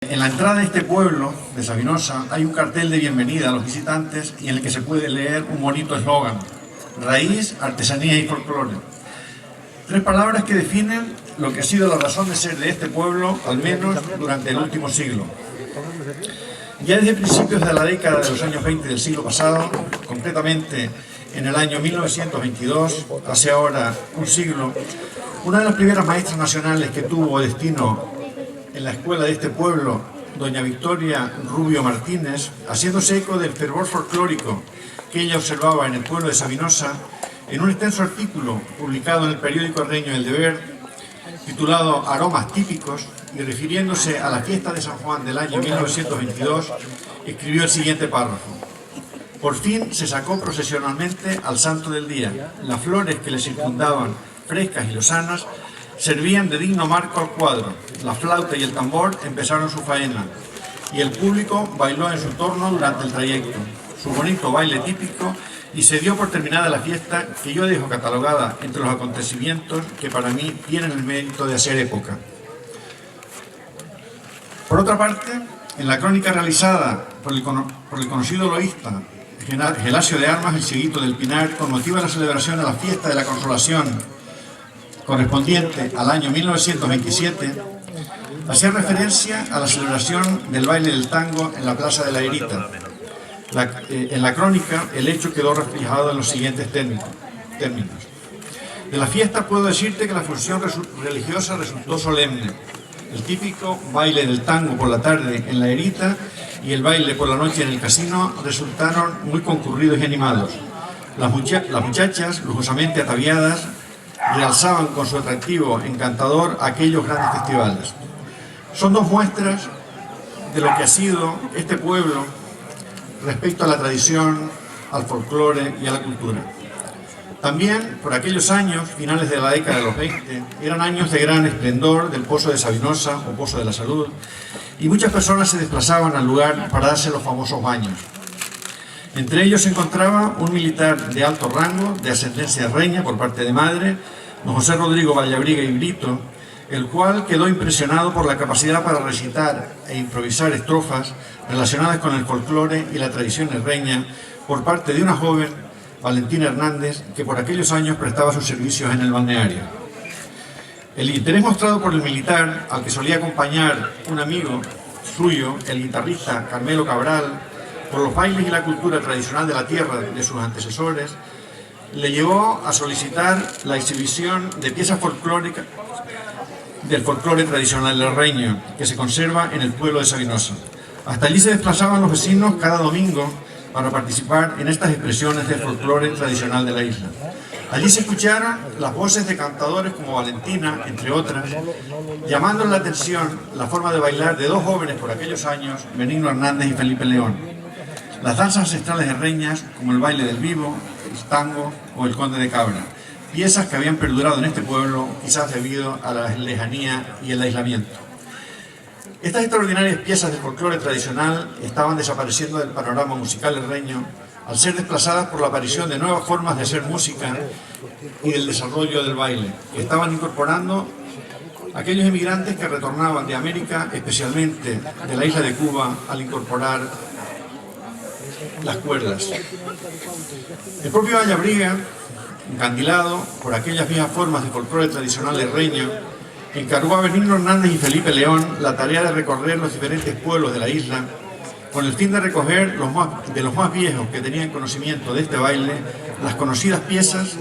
En la entrada de este pueblo de Sabinosa hay un cartel de bienvenida a los visitantes y en el que se puede leer un bonito eslogan: raíz, artesanía y folclore. 3 palabras que definen lo que ha sido la razón de ser de este pueblo, al menos durante el último siglo. Ya desde principios de la década de los años 20 del siglo pasado, concretamente en el año 1922, hace ahora un siglo, una de las primeras maestras nacionales que tuvo destino en la escuela de este pueblo, doña Victoria Rubio Martínez, haciéndose eco del fervor folclórico que ella observaba en el pueblo de Sabinosa, en un extenso artículo publicado en el periódico herreño El Deber, titulado Aromas típicos, y refiriéndose a la fiesta de San Juan del año 1922, escribió el siguiente párrafo: por fin se sacó procesionalmente al santo del día. Las flores que le circundaban, frescas y lozanas, servían de digno marco al cuadro. La flauta y el tambor empezaron su faena, y el público bailó en su torno durante el trayecto, su bonito baile típico, y se dio por terminada la fiesta, que yo dejo catalogada entre los acontecimientos que para mí tienen el mérito de hacer época. Por otra parte, en la crónica realizada por el conocido loísta Gelasio de Armas, el Cieguito del Pinar, con motivo de la celebración de la fiesta de la Consolación correspondiente al año 1927, hacía referencia a la celebración del baile del tango en la Plaza de la Erita. En la crónica, el hecho quedó reflejado en los siguientes términos. De la fiesta puedo decirte que la función religiosa resultó solemne. El típico baile del tango por la tarde en la Erita y el baile por la noche en el casino resultaron muy concurridos y animados. Las muchachas, lujosamente ataviadas, realzaban con su atractivo encantador aquellos grandes festivales. Son 2 muestras de lo que ha sido este pueblo respecto a la tradición, al folclore y a la cultura. También, por aquellos años, finales de la década de los 20, eran años de gran esplendor del Pozo de Sabinosa o Pozo de la Salud, y muchas personas se desplazaban al lugar para darse los famosos baños. Entre ellos se encontraba un militar de alto rango, de ascendencia reña por parte de madre, don José Rodrigo Vallabriga y Brito, el cual quedó impresionado por la capacidad para recitar e improvisar estrofas relacionadas con el folclore y la tradición herreña por parte de una joven, Valentina Hernández, que por aquellos años prestaba sus servicios en el balneario. El interés mostrado por el militar, al que solía acompañar un amigo suyo, el guitarrista Carmelo Cabral, por los bailes y la cultura tradicional de la tierra de sus antecesores, le llevó a solicitar la exhibición de piezas folclóricas del folclore tradicional herreño, que se conserva en el pueblo de Sabinosa. Hasta allí se desplazaban los vecinos cada domingo para participar en estas expresiones del folclore tradicional de la isla. Allí se escucharon las voces de cantadores como Valentina, entre otras, llamando la atención la forma de bailar de 2 jóvenes por aquellos años, Benigno Hernández y Felipe León. Las danzas ancestrales herreñas, como el baile del vivo, el tango o el conde de cabra, piezas que habían perdurado en este pueblo, quizás debido a la lejanía y el aislamiento. Estas extraordinarias piezas de folclore tradicional estaban desapareciendo del panorama musical herreño al ser desplazadas por la aparición de nuevas formas de hacer música y del desarrollo del baile, que estaban incorporando aquellos emigrantes que retornaban de América, especialmente de la isla de Cuba, al incorporar las cuerdas. El propio Vallabriga, encandilado por aquellas viejas formas de folclore tradicional herreño, encargó a Benigno Hernández y Felipe León la tarea de recorrer los diferentes pueblos de la isla con el fin de recoger de los más viejos que tenían conocimiento de este baile las conocidas piezas,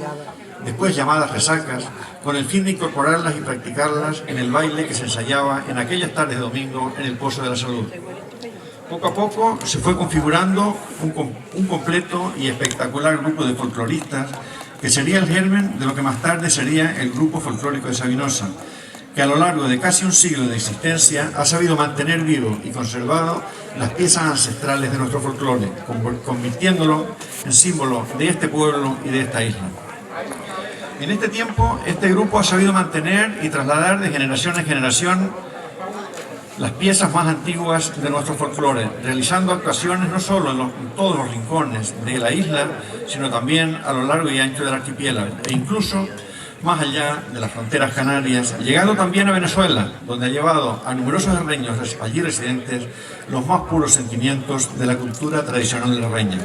después llamadas resacas, con el fin de incorporarlas y practicarlas en el baile que se ensayaba en aquellas tardes de domingo en el Pozo de la Salud. Poco a poco se fue configurando un completo y espectacular grupo de folcloristas que sería el germen de lo que más tarde sería el Grupo Folclórico de Sabinosa, que a lo largo de casi un siglo de existencia ha sabido mantener vivo y conservado las piezas ancestrales de nuestro folclore, convirtiéndolo en símbolo de este pueblo y de esta isla. En este tiempo, este grupo ha sabido mantener y trasladar de generación en generación las piezas más antiguas de nuestro folclore, realizando actuaciones no solo en todos los rincones de la isla, sino también a lo largo y ancho del archipiélago, e incluso más allá de las fronteras canarias, llegando también a Venezuela, donde ha llevado a numerosos herreños allí residentes los más puros sentimientos de la cultura tradicional herreña.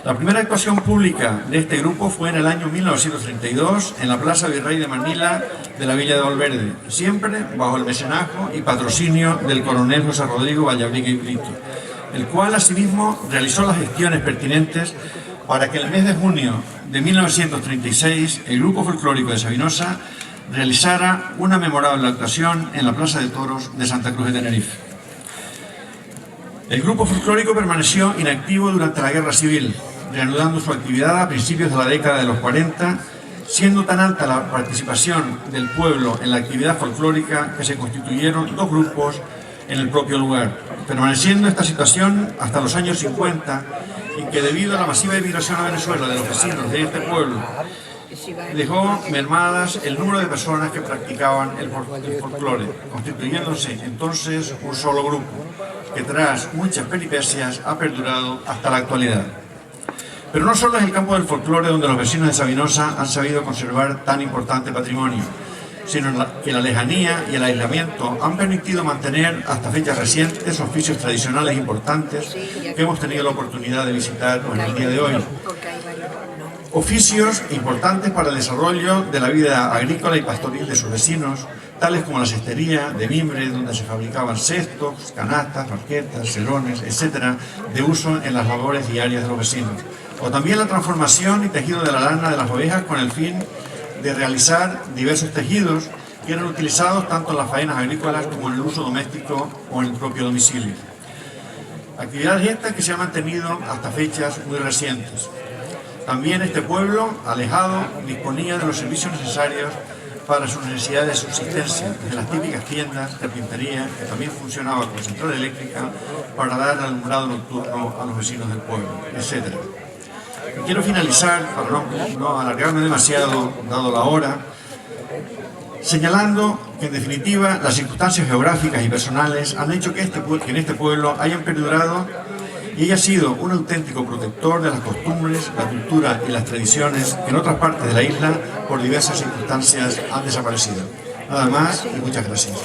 La primera actuación pública de este grupo fue en el año 1932 en la Plaza Virrey de Manila de la Villa de Valverde, siempre bajo el mecenazgo y patrocinio del coronel José Rodrigo Vallabriga y Brito, el cual asimismo realizó las gestiones pertinentes para que el mes de junio de 1936 el grupo folclórico de Sabinosa realizara una memorable actuación en la Plaza de Toros de Santa Cruz de Tenerife. El grupo folclórico permaneció inactivo durante la Guerra Civil, reanudando su actividad a principios de la década de los 40, siendo tan alta la participación del pueblo en la actividad folclórica que se constituyeron dos grupos en el propio lugar, permaneciendo esta situación hasta los años 50, en que debido a la masiva emigración a Venezuela de los vecinos de este pueblo, dejó mermadas el número de personas que practicaban el folclore, constituyéndose entonces un solo grupo, que tras muchas peripecias ha perdurado hasta la actualidad. Pero no solo es el campo del folclore donde los vecinos de Sabinosa han sabido conservar tan importante patrimonio, sino que la lejanía y el aislamiento han permitido mantener hasta fechas recientes oficios tradicionales importantes que hemos tenido la oportunidad de visitar en el día de hoy. Oficios importantes para el desarrollo de la vida agrícola y pastoril de sus vecinos, tales como la cestería de mimbre, donde se fabricaban cestos, canastas, barquetas, cerones, etc., de uso en las labores diarias de los vecinos. O también la transformación y tejido de la lana de las ovejas con el fin de realizar diversos tejidos que eran utilizados tanto en las faenas agrícolas como en el uso doméstico o en el propio domicilio. Actividades estas que se han mantenido hasta fechas muy recientes. También este pueblo, alejado, disponía de los servicios necesarios para sus necesidades de subsistencia, desde las típicas tiendas, carpintería, que también funcionaba como central eléctrica para dar alumbrado nocturno a los vecinos del pueblo, etc. Quiero finalizar, para no alargarme demasiado, dado la hora, señalando que en definitiva las circunstancias geográficas y personales han hecho que en este pueblo hayan perdurado y haya sido un auténtico protector de las costumbres, la cultura y las tradiciones que en otras partes de la isla, por diversas circunstancias, han desaparecido. Nada más y muchas gracias.